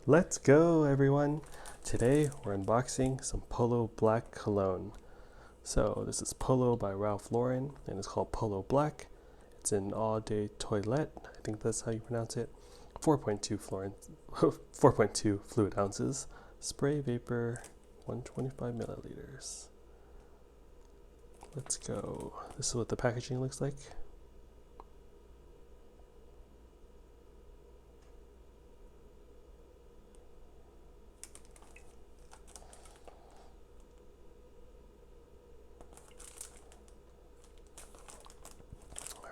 Let's go, everyone! Today we're unboxing some Polo Black Cologne. So this is Polo by Ralph Lauren and it's called Polo Black. It's an all-day toilette, I think that's how you pronounce it. 4.2 fluid ounces, spray vapor 125 milliliters. Let's go. This is what the packaging looks like.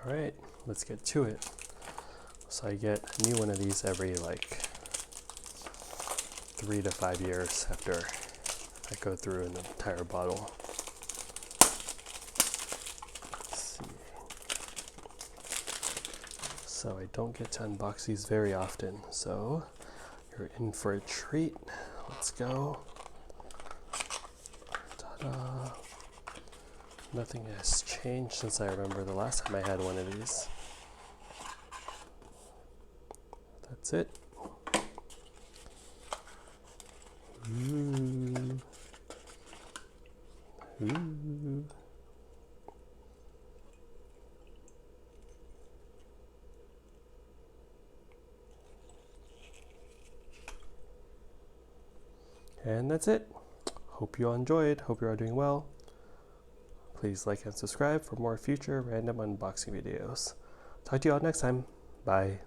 All right, let's get to it. So I get a new one of these every like 3 to 5 years after I go through an entire bottle. Let's see. So I don't get to unbox these very often, so you're in for a treat. Let's go. Ta-da. Nothing has changed since I remember the last time I had one of these. That's it. Ooh. Ooh. And that's it. Hope you all enjoyed. Hope you're all doing well. Please like and subscribe for more future random unboxing videos. Talk to you all next time. Bye.